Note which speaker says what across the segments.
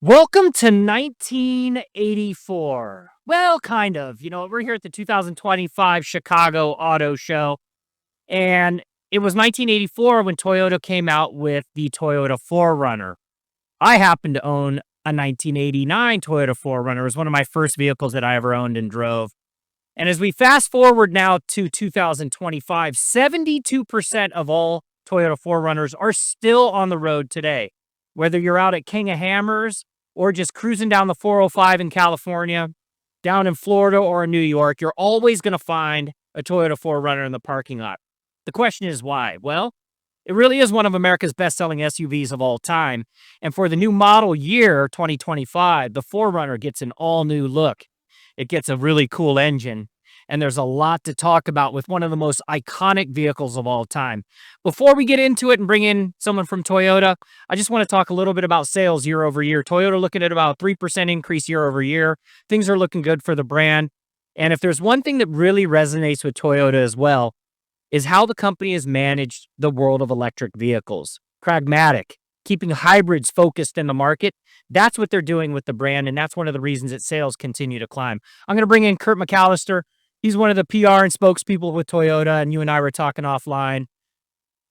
Speaker 1: Welcome to 1984. Well, kind of. We're here at the 2025 Chicago Auto Show, and it was 1984 when Toyota came out with the Toyota 4Runner. I happen to own a 1989 Toyota 4Runner. It was one of my first vehicles that I ever owned and drove. And as we fast forward now to 2025, 72% of all Toyota 4Runners are still on the road today. Whether you're out at King of Hammers or just cruising down the 405 in California, down in Florida or in New York, you're always going to find a Toyota 4Runner in the parking lot. The question is why? Well, it really is one of America's best-selling SUVs of all time. And for the new model year, 2025, the 4Runner gets an all-new look. It gets a really cool engine, and there's a lot to talk about with one of the most iconic vehicles of all time. Before we get into it and bring in someone from Toyota, I just want to talk a little bit about sales year over year. Toyota looking at about a 3% increase year over year. Things are looking good for the brand. And if there's one thing that really resonates with Toyota as well, is how the company has managed the world of electric vehicles. Pragmatic, keeping hybrids focused in the market. That's what they're doing with the brand, and that's one of the reasons that sales continue to climb. I'm going to bring in Kurt McAllister. He's one of the PR and spokespeople with Toyota, and you and I were talking offline.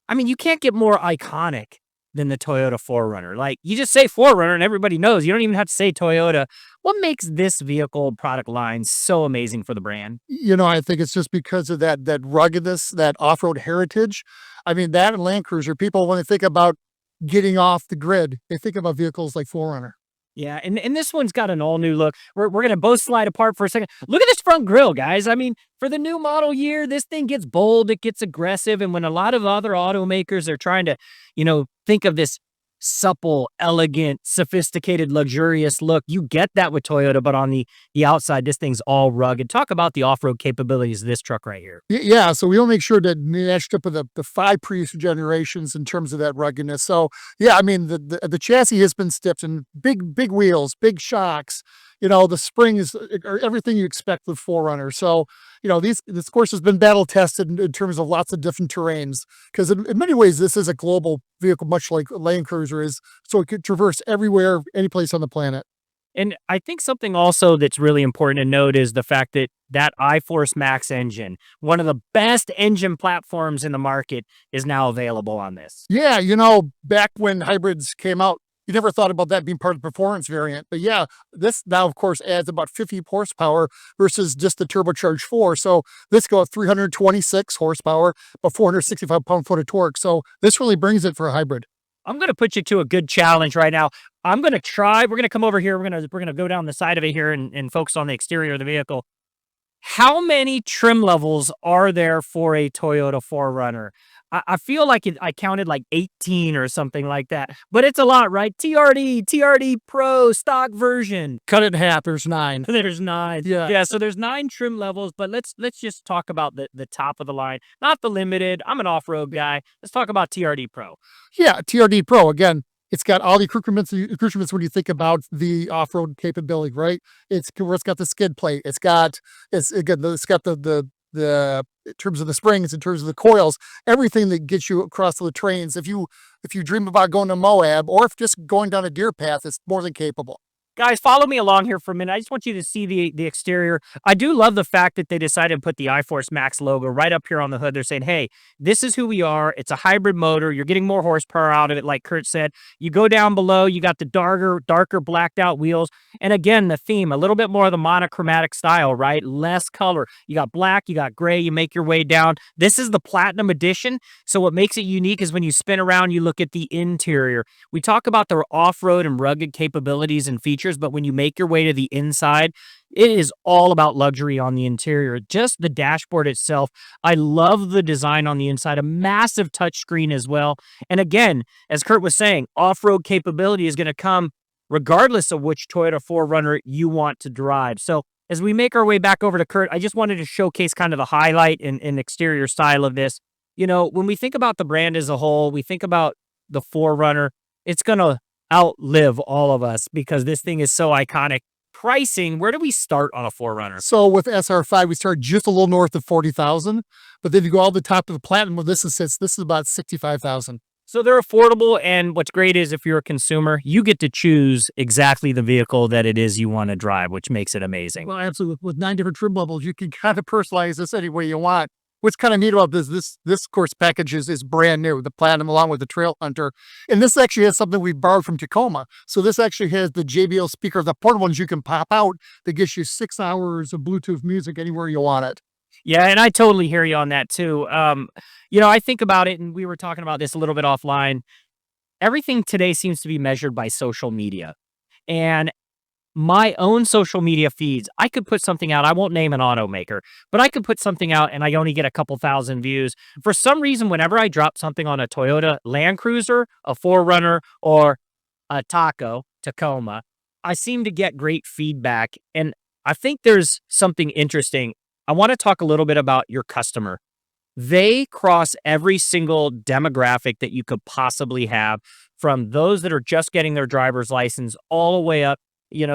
Speaker 1: I mean, you can't get more iconic than the Toyota 4Runner. Like, you just say 4Runner and everybody knows. You don't even have to say Toyota. What makes this vehicle product line so amazing for the brand?
Speaker 2: I think it's just because of that ruggedness, that off-road heritage. I mean, that and Land Cruiser, people, when they think about getting off the grid, they think about vehicles like 4Runner.
Speaker 1: Yeah, and this one's got an all-new look. We're going to both slide apart for a second. Look at this front grille, guys. I mean, for the new model year, this thing gets bold, it gets aggressive, and when a lot of other automakers are trying to, think of this supple, elegant, sophisticated, luxurious look, you get that with Toyota, but on the outside, this thing's all rugged. Talk about the off-road capabilities of this truck right here.
Speaker 2: Yeah, so we'll make sure to match up with the five previous generations in terms of that ruggedness. So, yeah, I mean, the chassis has been stiffed and big wheels, big shocks. The springs are everything you expect with 4Runner. So, this course has been battle tested in terms of lots of different terrains. Because in many ways, this is a global vehicle, much like Land Cruiser is. So it could traverse everywhere, any place on the planet.
Speaker 1: And I think something also that's really important to note is the fact that iForce Max engine, one of the best engine platforms in the market, is now available on this.
Speaker 2: Yeah, back when hybrids came out, you never thought about that being part of the performance variant. But yeah, this now, of course, adds about 50 horsepower versus just the turbocharged 4. So this goes 326 horsepower, but 465 pound-foot of torque. So this really brings it for a hybrid.
Speaker 1: I'm going to put you to a good challenge right now. I'm going to try. We're going to come over here. We're going to go down the side of it here and focus on the exterior of the vehicle. How many trim levels are there for a Toyota 4Runner? I feel like I counted like 18 or something like that, but it's a lot, right? TRD Pro, stock version.
Speaker 2: Cut it in half. There's 9.
Speaker 1: There's 9. Yeah. So there's 9 trim levels, but let's just talk about the top of the line, not the limited. I'm an off-road guy. Let's talk about TRD Pro.
Speaker 2: Yeah, TRD Pro, again, it's got all the accoutrements when you think about the off-road capability, right? It's got the skid plate. It's got the in terms of the springs, in terms of the coils, everything that gets you across the trains. If you dream about going to Moab, or if just going down a deer path, it's more than capable.
Speaker 1: Guys, follow me along here for a minute. I just want you to see the exterior. I do love the fact that they decided to put the iForce Max logo right up here on the hood. They're saying, hey, this is who we are. It's a hybrid motor. You're getting more horsepower out of it, like Kurt said. You go down below, you got the darker blacked out wheels. And again, the theme, a little bit more of the monochromatic style, right? Less color. You got black, you got gray, you make your way down. This is the Platinum Edition. So what makes it unique is when you spin around, you look at the interior. We talk about the off-road and rugged capabilities and features, but when you make your way to the inside, it is all about luxury on the interior. Just the dashboard itself. I love the design on the inside, a massive touchscreen as well. And again, as Kurt was saying, off-road capability is going to come regardless of which Toyota 4Runner you want to drive. So as we make our way back over to Kurt, I just wanted to showcase kind of the highlight and exterior style of this. When we think about the brand as a whole, we think about the 4Runner, it's going to outlive all of us because this thing is so iconic. Pricing, where do we start on a 4Runner?
Speaker 2: So with SR5, we start just a little north of 40,000, but then you go all the top to the Platinum where this is about 65,000.
Speaker 1: So they're affordable, and what's great is if you're a consumer, you get to choose exactly the vehicle that it is you want to drive, which makes it amazing.
Speaker 2: Well, absolutely. With 9 different trim levels, you can kind of personalize this any way you want. What's kind of neat about this course package is brand new, the Platinum along with the Trail Hunter. And this actually has something we borrowed from Tacoma. So this actually has the JBL speaker, the portable ones you can pop out that gives you 6 hours of Bluetooth music anywhere you want it.
Speaker 1: Yeah, and I totally hear you on that too. I think about it, and we were talking about this a little bit offline. Everything today seems to be measured by social media. And my own social media feeds, I could put something out. I won't name an automaker, but I could put something out and I only get a couple thousand views. For some reason, whenever I drop something on a Toyota Land Cruiser, a 4Runner, or a Tacoma, I seem to get great feedback. And I think there's something interesting. I want to talk a little bit about your customer. They cross every single demographic that you could possibly have, from those that are just getting their driver's license all the way up,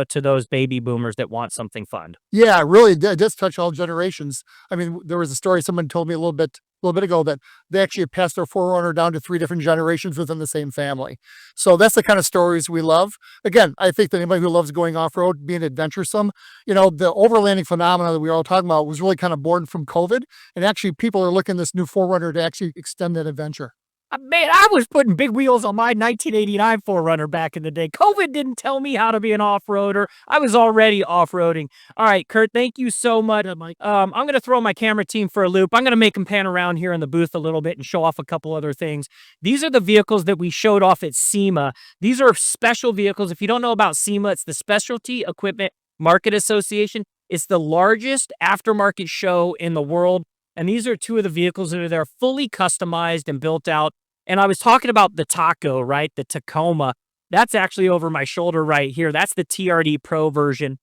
Speaker 1: to those baby boomers that want something fun.
Speaker 2: Yeah, really, it does touch all generations. I mean, there was a story someone told me a little bit ago that they actually have passed their forerunner down to 3 different generations within the same family. So that's the kind of stories we love. Again, I think that anybody who loves going off-road, being adventuresome, the overlanding phenomena that we were all talking about was really kind of born from COVID. And actually people are looking at this new forerunner to actually extend that adventure.
Speaker 1: Man, I was putting big wheels on my 1989 4Runner back in the day. COVID didn't tell me how to be an off-roader. I was already off-roading. All right, Kurt, thank you so much.
Speaker 2: Yeah, Mike.
Speaker 1: I'm going to throw my camera team for a loop. I'm going to make them pan around here in the booth a little bit and show off a couple other things. These are the vehicles that we showed off at SEMA. These are special vehicles. If you don't know about SEMA, it's the Specialty Equipment Market Association. It's the largest aftermarket show in the world. And these are two of the vehicles that are there, fully customized and built out. And I was talking about the Taco, right? The Tacoma. That's actually over my shoulder right here. That's the TRD Pro version.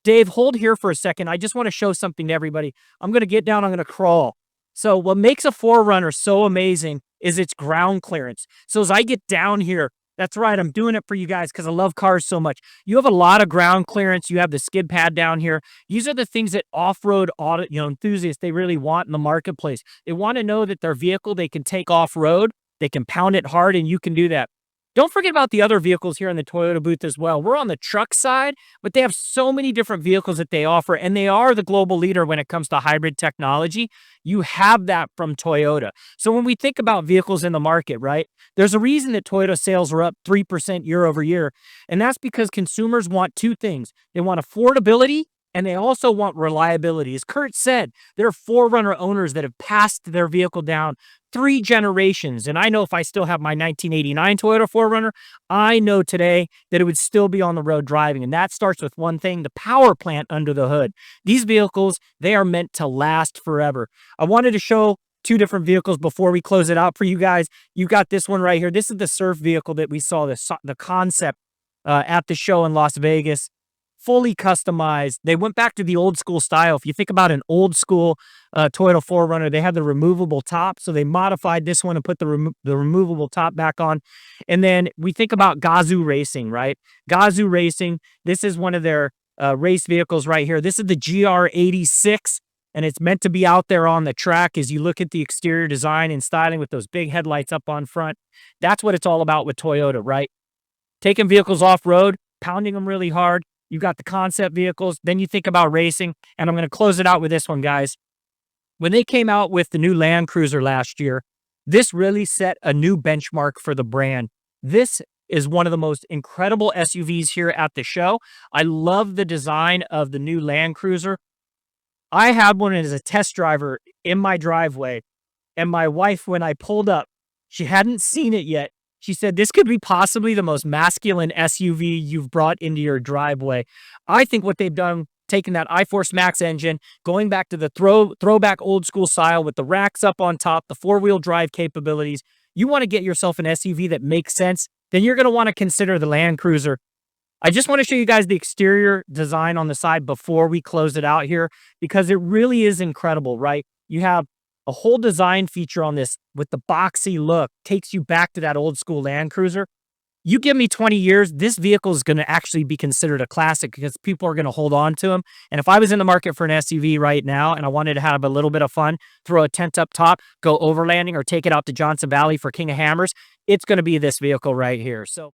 Speaker 1: Dave, hold here for a second. I just want to show something to everybody. I'm going to get down. I'm going to crawl. So what makes a 4Runner so amazing is its ground clearance. So as I get down here, that's right, I'm doing it for you guys because I love cars so much. You have a lot of ground clearance. You have the skid pad down here. These are the things that off-road enthusiasts, they really want in the marketplace. They want to know that their vehicle, they can take off-road, they can pound it hard, and you can do that. Don't forget about the other vehicles here in the Toyota booth as well. We're on the truck side, but they have so many different vehicles that they offer, and they are the global leader when it comes to hybrid technology. You have that from Toyota. So when we think about vehicles in the market, right, there's a reason that Toyota sales are up 3% year over year, and that's because consumers want two things. They want affordability, and they also want reliability. As Kurt said, there are 4Runner owners that have passed their vehicle down 3 generations. And I know if I still have my 1989 Toyota 4Runner, I know today that it would still be on the road driving. And that starts with one thing, the power plant under the hood. These vehicles, they are meant to last forever. I wanted to show 2 different vehicles before we close it out for you guys. You got this one right here. This is the Surf vehicle that we saw, the concept at the show in Las Vegas. Fully customized. They went back to the old school style. If you think about an old school Toyota 4Runner, they had the removable top. So they modified this one and put the removable top back on. And then we think about Gazoo Racing, right? Gazoo Racing, this is one of their race vehicles right here. This is the GR86, and it's meant to be out there on the track. As you look at the exterior design and styling with those big headlights up on front, that's what it's all about with Toyota, right? Taking vehicles off-road, pounding them really hard. You got the concept vehicles. Then you think about racing. And I'm going to close it out with this one, guys. When they came out with the new Land Cruiser last year, this really set a new benchmark for the brand. This is one of the most incredible SUVs here at the show. I love the design of the new Land Cruiser. I had one as a test driver in my driveway. And my wife, when I pulled up, she hadn't seen it yet. She said, this could be possibly the most masculine SUV you've brought into your driveway. I think what they've done, taking that iForce Max engine, going back to the throwback old school style with the racks up on top, the 4-wheel drive capabilities. You want to get yourself an SUV that makes sense, then you're going to want to consider the Land Cruiser. I just want to show you guys the exterior design on the side before we close it out here, because it really is incredible, right? You have a whole design feature on this with the boxy look, takes you back to that old school Land Cruiser. You give me 20 years, this vehicle is going to actually be considered a classic because people are going to hold on to them. And if I was in the market for an SUV right now and I wanted to have a little bit of fun, throw a tent up top, go overlanding, or take it out to Johnson Valley for King of Hammers, it's going to be this vehicle right here. So